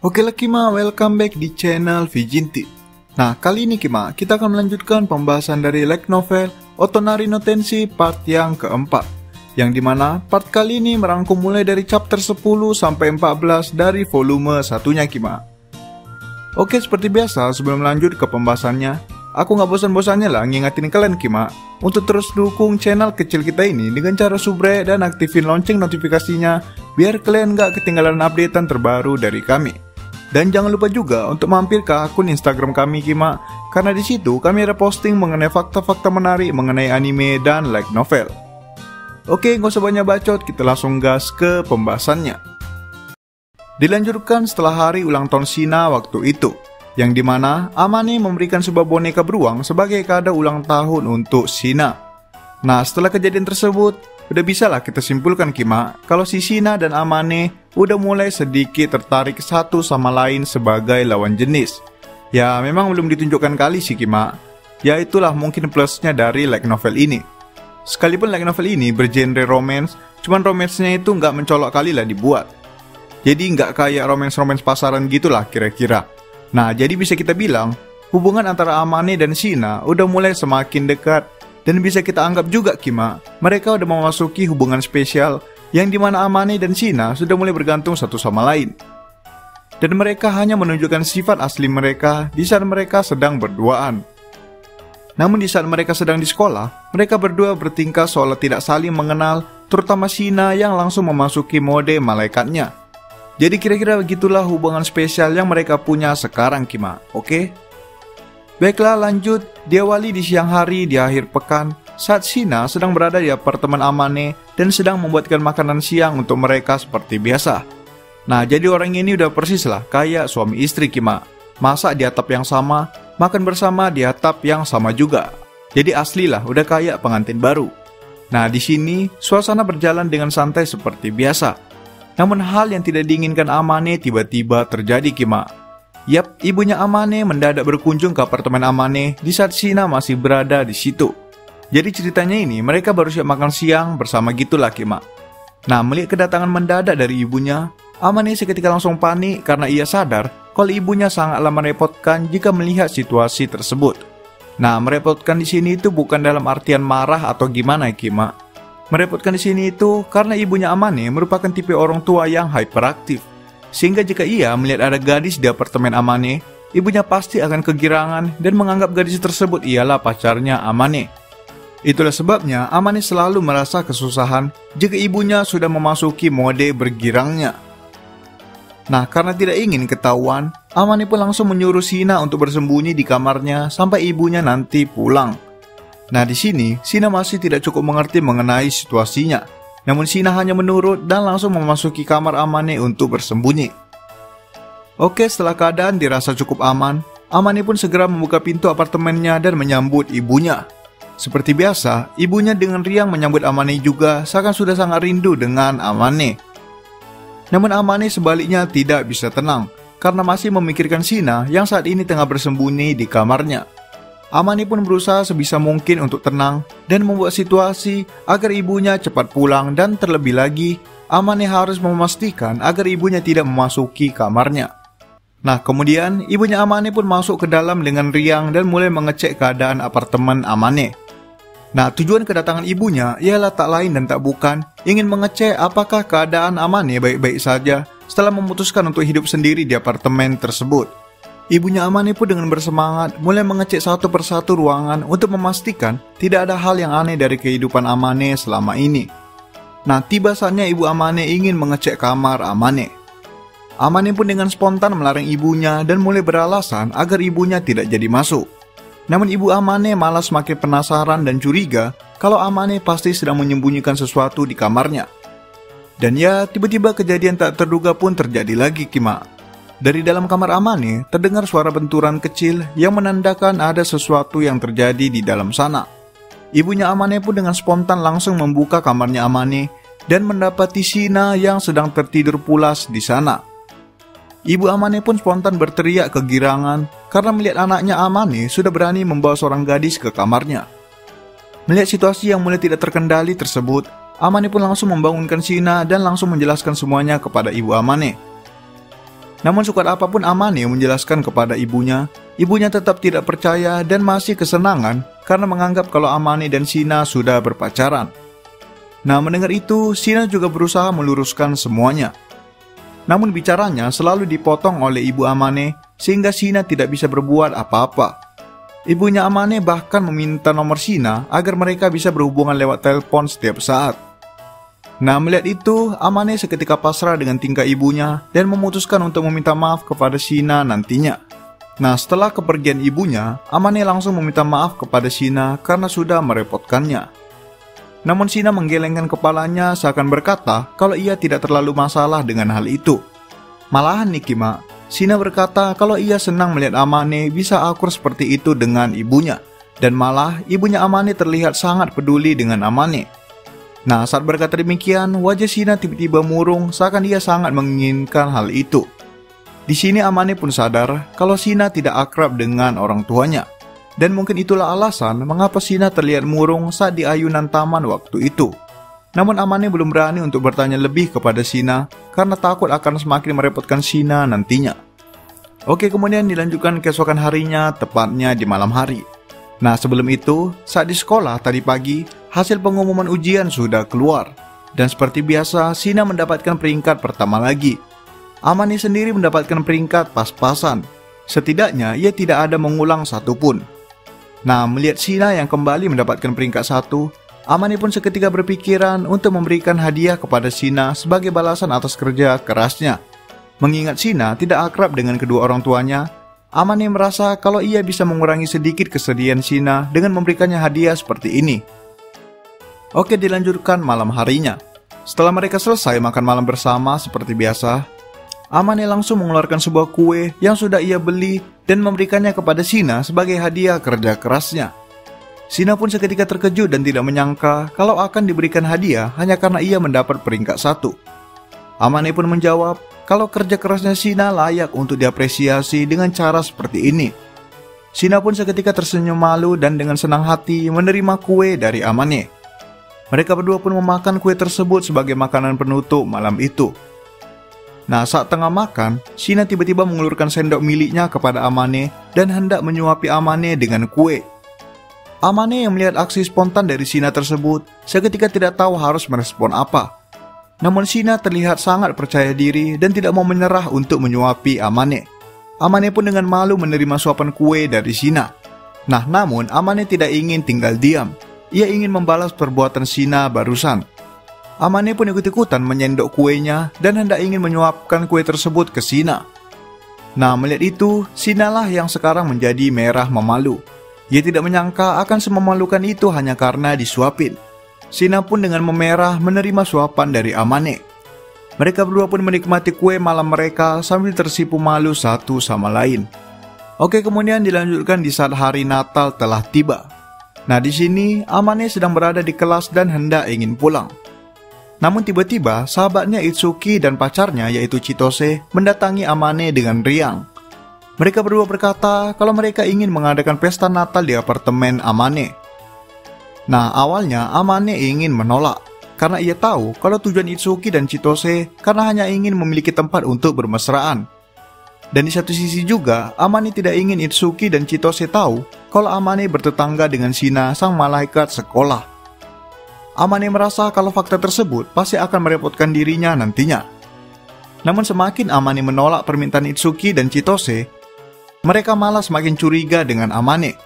Oke lah Kima, welcome back di channel Vijinti. Nah, kali ini Kima, kita akan melanjutkan pembahasan dari light novel Otonari no Tenshi part yang keempat, yang dimana part kali ini merangkum mulai dari chapter 10 sampai 14 dari volume satunya Kima. Oke, seperti biasa sebelum lanjut ke pembahasannya, aku gak bosan-bosannya lah ngingetin kalian Kima untuk terus dukung channel kecil kita ini dengan cara subrek dan aktifin lonceng notifikasinya biar kalian gak ketinggalan updatean terbaru dari kami. Dan jangan lupa juga untuk mampir ke akun Instagram kami Kima, karena di situ kami ada posting mengenai fakta-fakta menarik mengenai anime dan light novel. Oke, gak usah banyak bacot, kita langsung gas ke pembahasannya. Dilanjutkan setelah hari ulang tahun Shina waktu itu, yang dimana Amane memberikan sebuah boneka beruang sebagai kado ulang tahun untuk Shina. Nah, setelah kejadian tersebut, udah bisa lah kita simpulkan Kima, kalau si Shina dan Amane udah mulai sedikit tertarik satu sama lain sebagai lawan jenis. Ya memang belum ditunjukkan kali sih Kima. Ya itulah mungkin plusnya dari light novel ini. Sekalipun light novel ini bergenre romance, cuman romansnya itu nggak mencolok kali lah dibuat. Jadi nggak kayak romance-romance pasaran gitulah kira-kira. Nah jadi bisa kita bilang, hubungan antara Amane dan Shina udah mulai semakin dekat. Dan bisa kita anggap juga Kima, mereka udah memasuki hubungan spesial yang dimana Amane dan Shina sudah mulai bergantung satu sama lain. Dan mereka hanya menunjukkan sifat asli mereka di saat mereka sedang berduaan. Namun di saat mereka sedang di sekolah, mereka berdua bertingkah seolah tidak saling mengenal, terutama Shina yang langsung memasuki mode malaikatnya. Jadi kira-kira begitulah hubungan spesial yang mereka punya sekarang Kima, oke? Baiklah lanjut, diawali di siang hari di akhir pekan saat Shina sedang berada di apartemen Amane dan sedang membuatkan makanan siang untuk mereka seperti biasa. Nah jadi orang ini udah persis lah kayak suami istri Kima, masak di atap yang sama, makan bersama di atap yang sama juga. Jadi asli lah udah kayak pengantin baru. Nah di sini suasana berjalan dengan santai seperti biasa. Namun hal yang tidak diinginkan Amane tiba-tiba terjadi Kima. Yap, ibunya Amane mendadak berkunjung ke apartemen Amane di saat Shina masih berada di situ. Jadi ceritanya ini mereka baru siap makan siang bersama gitulah Kima. Nah, melihat kedatangan mendadak dari ibunya, Amane seketika langsung panik karena ia sadar kalau ibunya sangatlah merepotkan jika melihat situasi tersebut. Nah, merepotkan di sini itu bukan dalam artian marah atau gimana Kima. Merepotkan di sini itu karena ibunya Amane merupakan tipe orang tua yang hyperaktif. Sehingga jika ia melihat ada gadis di apartemen Amane, ibunya pasti akan kegirangan dan menganggap gadis tersebut ialah pacarnya Amane. Itulah sebabnya Amane selalu merasa kesusahan jika ibunya sudah memasuki mode bergirangnya. Nah, karena tidak ingin ketahuan, Amane pun langsung menyuruh Shina untuk bersembunyi di kamarnya sampai ibunya nanti pulang. Nah, di sini Shina masih tidak cukup mengerti mengenai situasinya. Namun Shina hanya menurut dan langsung memasuki kamar Amane untuk bersembunyi. Oke, setelah keadaan dirasa cukup aman, Amane pun segera membuka pintu apartemennya dan menyambut ibunya. Seperti biasa, ibunya dengan riang menyambut Amane juga, seakan sudah sangat rindu dengan Amane. Namun Amane sebaliknya tidak bisa tenang, karena masih memikirkan Shina yang saat ini tengah bersembunyi di kamarnya. Amane pun berusaha sebisa mungkin untuk tenang dan membuat situasi agar ibunya cepat pulang, dan terlebih lagi, Amane harus memastikan agar ibunya tidak memasuki kamarnya. Nah, kemudian ibunya Amane pun masuk ke dalam dengan riang dan mulai mengecek keadaan apartemen Amane. Nah, tujuan kedatangan ibunya ialah tak lain dan tak bukan ingin mengecek apakah keadaan Amane baik-baik saja setelah memutuskan untuk hidup sendiri di apartemen tersebut. Ibunya Amane pun dengan bersemangat mulai mengecek satu persatu ruangan untuk memastikan tidak ada hal yang aneh dari kehidupan Amane selama ini. Nah, tiba saatnya ibu Amane ingin mengecek kamar Amane. Amane pun dengan spontan melarang ibunya dan mulai beralasan agar ibunya tidak jadi masuk. Namun ibu Amane malah semakin penasaran dan curiga kalau Amane pasti sedang menyembunyikan sesuatu di kamarnya. Dan ya, tiba-tiba kejadian tak terduga pun terjadi lagi Kima. Dari dalam kamar Amane, terdengar suara benturan kecil yang menandakan ada sesuatu yang terjadi di dalam sana. Ibunya Amane pun dengan spontan langsung membuka kamarnya Amane dan mendapati Shina yang sedang tertidur pulas di sana. Ibu Amane pun spontan berteriak kegirangan karena melihat anaknya Amane sudah berani membawa seorang gadis ke kamarnya. Melihat situasi yang mulai tidak terkendali tersebut, Amane pun langsung membangunkan Shina dan langsung menjelaskan semuanya kepada ibu Amane. Namun sekuat apapun Amane menjelaskan kepada ibunya, ibunya tetap tidak percaya dan masih kesenangan karena menganggap kalau Amane dan Shina sudah berpacaran. Nah, mendengar itu, Shina juga berusaha meluruskan semuanya. Namun bicaranya selalu dipotong oleh ibu Amane sehingga Shina tidak bisa berbuat apa-apa. Ibunya Amane bahkan meminta nomor Shina agar mereka bisa berhubungan lewat telepon setiap saat. Nah, melihat itu, Amane seketika pasrah dengan tingkah ibunya dan memutuskan untuk meminta maaf kepada Shina nantinya. Nah, setelah kepergian ibunya, Amane langsung meminta maaf kepada Shina karena sudah merepotkannya. Namun Shina menggelengkan kepalanya seakan berkata kalau ia tidak terlalu masalah dengan hal itu. Malahan nih Kima, Shina berkata kalau ia senang melihat Amane bisa akur seperti itu dengan ibunya. Dan malah ibunya Amane terlihat sangat peduli dengan Amane. Nah, saat berkata demikian, wajah Shina tiba-tiba murung seakan ia sangat menginginkan hal itu. Di sini Amane pun sadar kalau Shina tidak akrab dengan orang tuanya. Dan mungkin itulah alasan mengapa Shina terlihat murung saat di ayunan taman waktu itu. Namun Amane belum berani untuk bertanya lebih kepada Shina karena takut akan semakin merepotkan Shina nantinya. Oke, kemudian dilanjutkan keesokan harinya, tepatnya di malam hari. Nah, sebelum itu, saat di sekolah tadi pagi, hasil pengumuman ujian sudah keluar. Dan seperti biasa, Shina mendapatkan peringkat pertama lagi. Amane sendiri mendapatkan peringkat pas-pasan. Setidaknya, ia tidak ada mengulang satupun. Nah, melihat Shina yang kembali mendapatkan peringkat 1, Amane pun seketika berpikiran untuk memberikan hadiah kepada Shina sebagai balasan atas kerja kerasnya. Mengingat Shina tidak akrab dengan kedua orang tuanya, Amane merasa kalau ia bisa mengurangi sedikit kesedihan Shina dengan memberikannya hadiah seperti ini. Oke, dilanjutkan malam harinya. Setelah mereka selesai makan malam bersama seperti biasa, Amane langsung mengeluarkan sebuah kue yang sudah ia beli dan memberikannya kepada Shina sebagai hadiah kerja kerasnya. Shina pun seketika terkejut dan tidak menyangka kalau akan diberikan hadiah hanya karena ia mendapat peringkat 1. Amane pun menjawab kalau kerja kerasnya Shina layak untuk diapresiasi dengan cara seperti ini. Shina pun seketika tersenyum malu dan dengan senang hati menerima kue dari Amane. Mereka berdua pun memakan kue tersebut sebagai makanan penutup malam itu. Nah, saat tengah makan, Shina tiba-tiba mengulurkan sendok miliknya kepada Amane dan hendak menyuapi Amane dengan kue. Amane yang melihat aksi spontan dari Shina tersebut seketika tidak tahu harus merespon apa. Namun Shina terlihat sangat percaya diri dan tidak mau menyerah untuk menyuapi Amane. Amane pun dengan malu menerima suapan kue dari Shina. Nah, namun Amane tidak ingin tinggal diam. Ia ingin membalas perbuatan Shina barusan. Amane pun ikut-ikutan menyendok kuenya dan hendak ingin menyuapkan kue tersebut ke Shina. Nah, melihat itu, Shina lah yang sekarang menjadi merah memalu. Ia tidak menyangka akan sememalukan itu hanya karena disuapin. Shina pun dengan memerah menerima suapan dari Amane. Mereka berdua pun menikmati kue malam mereka sambil tersipu malu satu sama lain. Oke, kemudian dilanjutkan di saat hari Natal telah tiba. Nah, di sini Amane sedang berada di kelas dan hendak ingin pulang. Namun tiba-tiba sahabatnya Itsuki dan pacarnya yaitu Chitose mendatangi Amane dengan riang. Mereka berdua berkata kalau mereka ingin mengadakan pesta Natal di apartemen Amane. Nah, awalnya Amane ingin menolak karena ia tahu kalau tujuan Itsuki dan Chitose karena hanya ingin memiliki tempat untuk bermesraan. Dan di satu sisi juga, Amane tidak ingin Itsuki dan Chitose tahu kalau Amane bertetangga dengan Shina, sang malaikat sekolah. Amane merasa kalau fakta tersebut pasti akan merepotkan dirinya nantinya. Namun semakin Amane menolak permintaan Itsuki dan Chitose, mereka malah semakin curiga dengan Amane.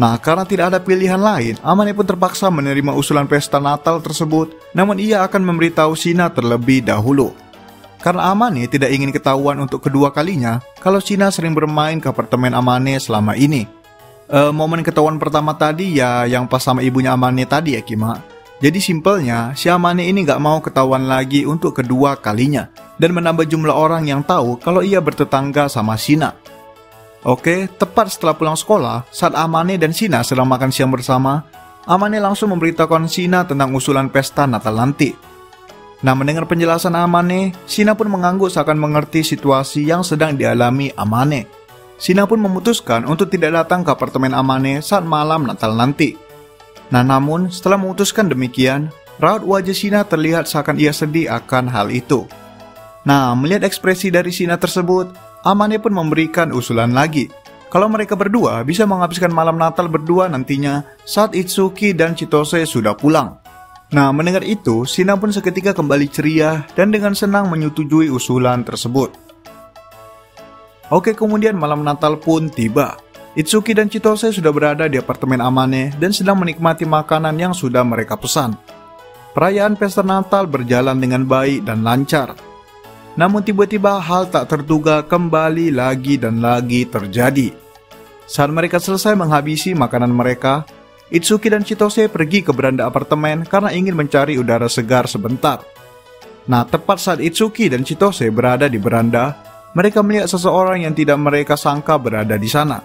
Nah, karena tidak ada pilihan lain, Amane pun terpaksa menerima usulan pesta Natal tersebut, namun ia akan memberitahu Shina terlebih dahulu. Karena Amane tidak ingin ketahuan untuk kedua kalinya kalau Shina sering bermain ke apartemen Amane selama ini. Momen ketahuan pertama tadi ya yang pas sama ibunya Amane tadi ya Kima. Jadi simpelnya, si Amane ini gak mau ketahuan lagi untuk kedua kalinya dan menambah jumlah orang yang tahu kalau ia bertetangga sama Shina. Oke, tepat setelah pulang sekolah, saat Amane dan Shina sedang makan siang bersama, Amane langsung memberitahukan Shina tentang usulan pesta Natal nanti. Nah, mendengar penjelasan Amane, Shina pun mengangguk seakan mengerti situasi yang sedang dialami Amane. Shina pun memutuskan untuk tidak datang ke apartemen Amane saat malam Natal nanti. Nah, namun setelah memutuskan demikian, raut wajah Shina terlihat seakan ia sedih akan hal itu. Nah, melihat ekspresi dari Shina tersebut, Amane pun memberikan usulan lagi. Kalau mereka berdua bisa menghabiskan malam Natal berdua nantinya saat Itsuki dan Chitose sudah pulang. Nah, mendengar itu, Shina pun seketika kembali ceria dan dengan senang menyetujui usulan tersebut. Oke, kemudian malam Natal pun tiba. Itsuki dan Chitose sudah berada di apartemen Amane dan sedang menikmati makanan yang sudah mereka pesan. Perayaan pesta Natal berjalan dengan baik dan lancar. Namun tiba-tiba hal tak terduga kembali lagi dan lagi terjadi. Saat mereka selesai menghabisi makanan mereka, Itsuki dan Chitose pergi ke beranda apartemen karena ingin mencari udara segar sebentar. Nah, tepat saat Itsuki dan Chitose berada di beranda, mereka melihat seseorang yang tidak mereka sangka berada di sana.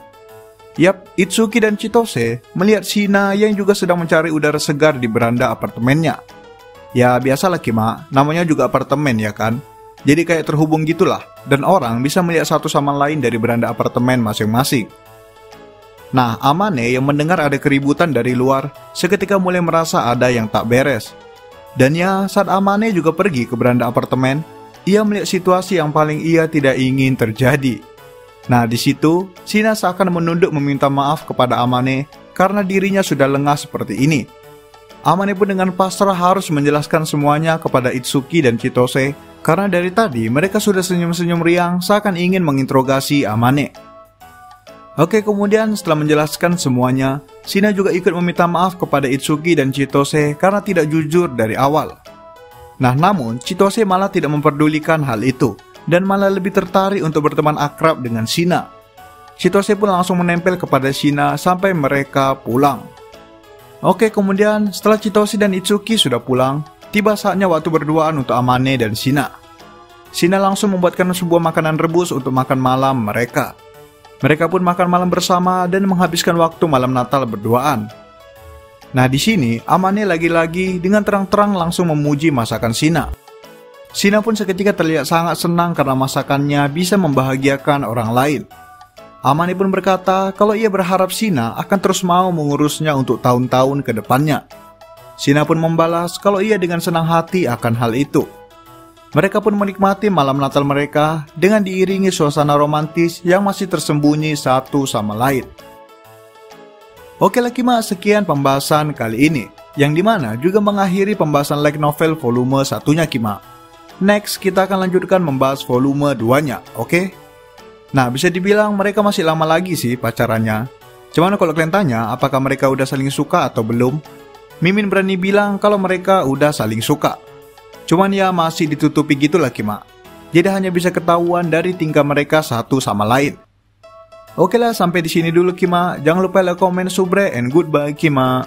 Yap, Itsuki dan Chitose melihat Shina yang juga sedang mencari udara segar di beranda apartemennya. Ya, biasalah Kima, namanya juga apartemen ya kan? Jadi kayak terhubung gitulah, dan orang bisa melihat satu sama lain dari beranda apartemen masing-masing. Nah, Amane yang mendengar ada keributan dari luar, seketika mulai merasa ada yang tak beres. Dan ya, saat Amane juga pergi ke beranda apartemen, ia melihat situasi yang paling ia tidak ingin terjadi. Nah, di situ, Shina seakan menunduk meminta maaf kepada Amane karena dirinya sudah lengah seperti ini. Amane pun dengan pasrah harus menjelaskan semuanya kepada Itsuki dan Chitose, karena dari tadi mereka sudah senyum-senyum riang seakan ingin menginterogasi Amane. Oke, kemudian setelah menjelaskan semuanya, Shina juga ikut meminta maaf kepada Itsuki dan Chitose karena tidak jujur dari awal. Nah, namun Chitose malah tidak memperdulikan hal itu dan malah lebih tertarik untuk berteman akrab dengan Shina. Chitose pun langsung menempel kepada Shina sampai mereka pulang. Oke, kemudian setelah Chitose dan Itsuki sudah pulang, tiba saatnya waktu berduaan untuk Amane dan Shina. Shina langsung membuatkan sebuah makanan rebus untuk makan malam mereka. Mereka pun makan malam bersama dan menghabiskan waktu malam Natal berduaan. Nah, di sini Amane lagi-lagi dengan terang-terang langsung memuji masakan Shina. Shina pun seketika terlihat sangat senang karena masakannya bisa membahagiakan orang lain. Amane pun berkata kalau ia berharap Shina akan terus mau mengurusnya untuk tahun-tahun ke depannya. Shina pun membalas kalau ia dengan senang hati akan hal itu. Mereka pun menikmati malam Natal mereka dengan diiringi suasana romantis yang masih tersembunyi satu sama lain. Oke lah Kima, sekian pembahasan kali ini, yang dimana juga mengakhiri pembahasan light novel volume 1-nya Kima. Next, kita akan lanjutkan membahas volume 2-nya, oke? Nah, bisa dibilang mereka masih lama lagi sih pacarannya. Cuman kalau kalian tanya apakah mereka udah saling suka atau belum, Mimin berani bilang kalau mereka udah saling suka. Cuman ya masih ditutupi gitulah Kima. Jadi hanya bisa ketahuan dari tingkah mereka satu sama lain. Oke lah, sampai di sini dulu Kima. Jangan lupa like, comment, subscribe, and goodbye Kima.